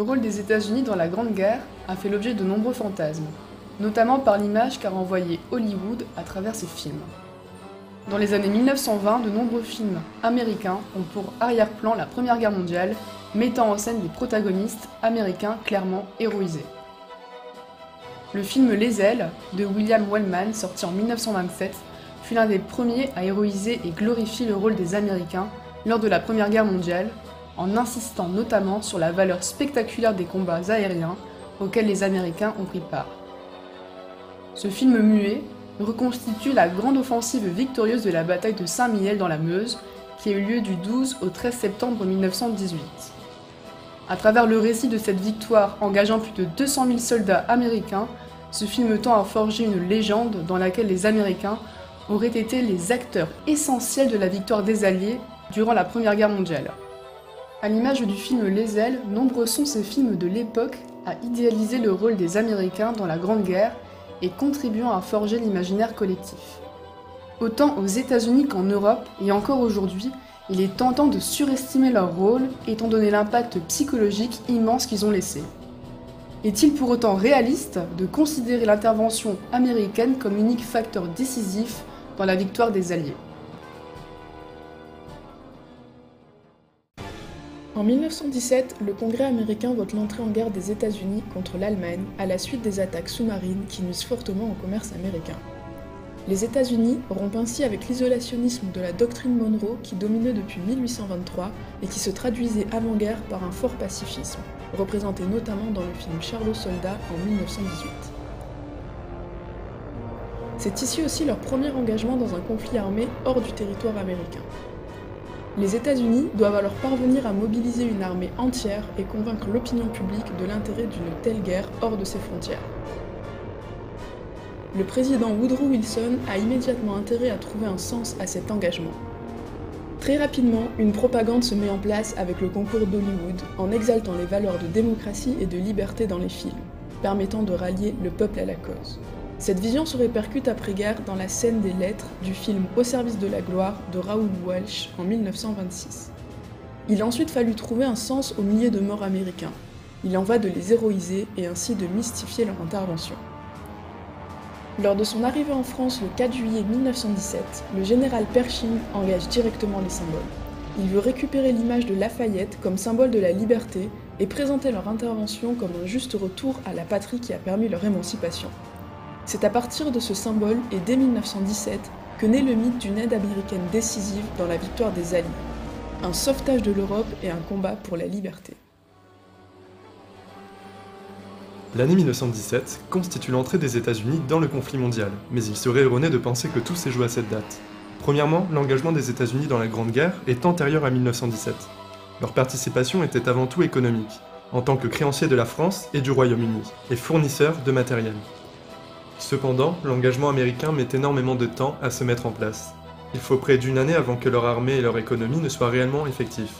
Le rôle des États-Unis dans la Grande Guerre a fait l'objet de nombreux fantasmes, notamment par l'image qu'a renvoyée Hollywood à travers ses films. Dans les années 1920, de nombreux films américains ont pour arrière-plan la Première Guerre mondiale, mettant en scène des protagonistes américains clairement héroïsés. Le film Les Ailes, de William Wellman, sorti en 1927, fut l'un des premiers à héroïser et glorifier le rôle des Américains lors de la Première Guerre mondiale, en insistant notamment sur la valeur spectaculaire des combats aériens auxquels les Américains ont pris part. Ce film muet reconstitue la grande offensive victorieuse de la bataille de Saint-Mihiel dans la Meuse, qui a eu lieu du 12 au 13 septembre 1918. À travers le récit de cette victoire engageant plus de 200 000 soldats américains, ce film tend à forger une légende dans laquelle les Américains auraient été les acteurs essentiels de la victoire des Alliés durant la Première Guerre mondiale. À l'image du film Les Ailes, nombreux sont ces films de l'époque à idéaliser le rôle des Américains dans la Grande Guerre et contribuant à forger l'imaginaire collectif. Autant aux États-Unis qu'en Europe, et encore aujourd'hui, il est tentant de surestimer leur rôle, étant donné l'impact psychologique immense qu'ils ont laissé. Est-il pour autant réaliste de considérer l'intervention américaine comme unique facteur décisif dans la victoire des Alliés ? En 1917, le Congrès américain vote l'entrée en guerre des États-Unis contre l'Allemagne à la suite des attaques sous-marines qui nuisent fortement au commerce américain. Les États-Unis rompent ainsi avec l'isolationnisme de la doctrine Monroe qui dominait depuis 1823 et qui se traduisait avant-guerre par un fort pacifisme, représenté notamment dans le film Charlot Soldat en 1918. C'est ici aussi leur premier engagement dans un conflit armé hors du territoire américain. Les États-Unis doivent alors parvenir à mobiliser une armée entière et convaincre l'opinion publique de l'intérêt d'une telle guerre hors de ses frontières. Le président Woodrow Wilson a immédiatement intérêt à trouver un sens à cet engagement. Très rapidement, une propagande se met en place avec le concours d'Hollywood en exaltant les valeurs de démocratie et de liberté dans les films, permettant de rallier le peuple à la cause. Cette vision se répercute après-guerre dans la scène des lettres du film Au service de la gloire de Raoul Walsh en 1926. Il a ensuite fallu trouver un sens aux milliers de morts américains. Il en va de les héroïser et ainsi de mystifier leur intervention. Lors de son arrivée en France le 4 juillet 1917, le général Pershing engage directement les symboles. Il veut récupérer l'image de Lafayette comme symbole de la liberté et présenter leur intervention comme un juste retour à la patrie qui a permis leur émancipation. C'est à partir de ce symbole et dès 1917 que naît le mythe d'une aide américaine décisive dans la victoire des Alliés. Un sauvetage de l'Europe et un combat pour la liberté. L'année 1917 constitue l'entrée des États-Unis dans le conflit mondial, mais il serait erroné de penser que tout s'est joué à cette date. Premièrement, l'engagement des États-Unis dans la Grande Guerre est antérieur à 1917. Leur participation était avant tout économique, en tant que créanciers de la France et du Royaume-Uni, et fournisseurs de matériel. Cependant, l'engagement américain met énormément de temps à se mettre en place. Il faut près d'une année avant que leur armée et leur économie ne soient réellement effectifs.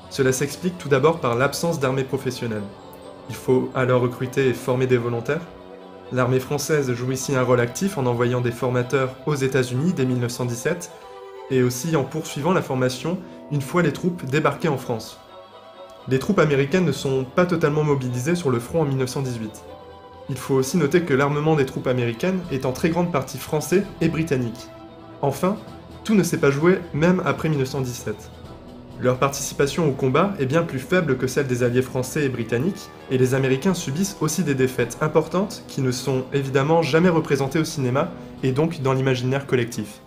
Cela s'explique tout d'abord par l'absence d'armée professionnelle. Il faut alors recruter et former des volontaires. L'armée française joue ici un rôle actif en envoyant des formateurs aux États-Unis dès 1917 et aussi en poursuivant la formation une fois les troupes débarquées en France. Les troupes américaines ne sont pas totalement mobilisées sur le front en 1918. Il faut aussi noter que l'armement des troupes américaines est en très grande partie français et britannique. Enfin, tout ne s'est pas joué même après 1917. Leur participation au combat est bien plus faible que celle des alliés français et britanniques, et les Américains subissent aussi des défaites importantes qui ne sont évidemment jamais représentées au cinéma et donc dans l'imaginaire collectif.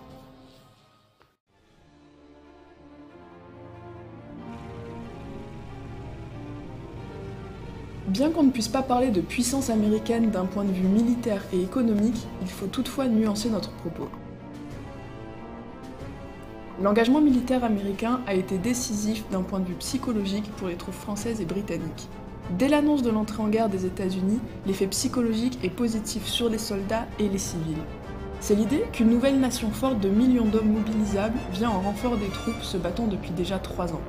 Bien qu'on ne puisse pas parler de puissance américaine d'un point de vue militaire et économique, il faut toutefois nuancer notre propos. L'engagement militaire américain a été décisif d'un point de vue psychologique pour les troupes françaises et britanniques. Dès l'annonce de l'entrée en guerre des États-Unis, l'effet psychologique est positif sur les soldats et les civils. C'est l'idée qu'une nouvelle nation forte de millions d'hommes mobilisables vient en renfort des troupes se battant depuis déjà 3 ans.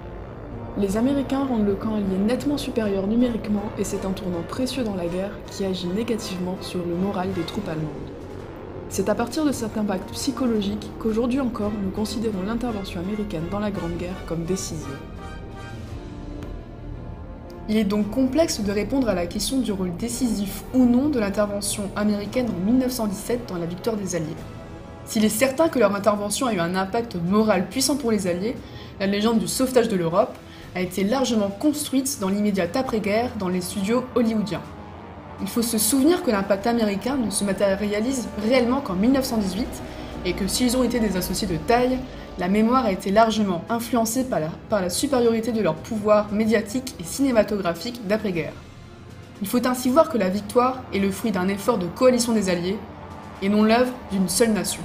Les Américains rendent le camp allié nettement supérieur numériquement et c'est un tournant précieux dans la guerre qui agit négativement sur le moral des troupes allemandes. C'est à partir de cet impact psychologique qu'aujourd'hui encore nous considérons l'intervention américaine dans la Grande Guerre comme décisive. Il est donc complexe de répondre à la question du rôle décisif ou non de l'intervention américaine en 1917 dans la victoire des Alliés. S'il est certain que leur intervention a eu un impact moral puissant pour les Alliés, la légende du sauvetage de l'Europe a été largement construite dans l'immédiate après-guerre dans les studios hollywoodiens. Il faut se souvenir que l'impact américain ne se matérialise réellement qu'en 1918 et que s'ils ont été des associés de taille, la mémoire a été largement influencée par la supériorité de leur pouvoir médiatique et cinématographique d'après-guerre. Il faut ainsi voir que la victoire est le fruit d'un effort de coalition des Alliés et non l'œuvre d'une seule nation.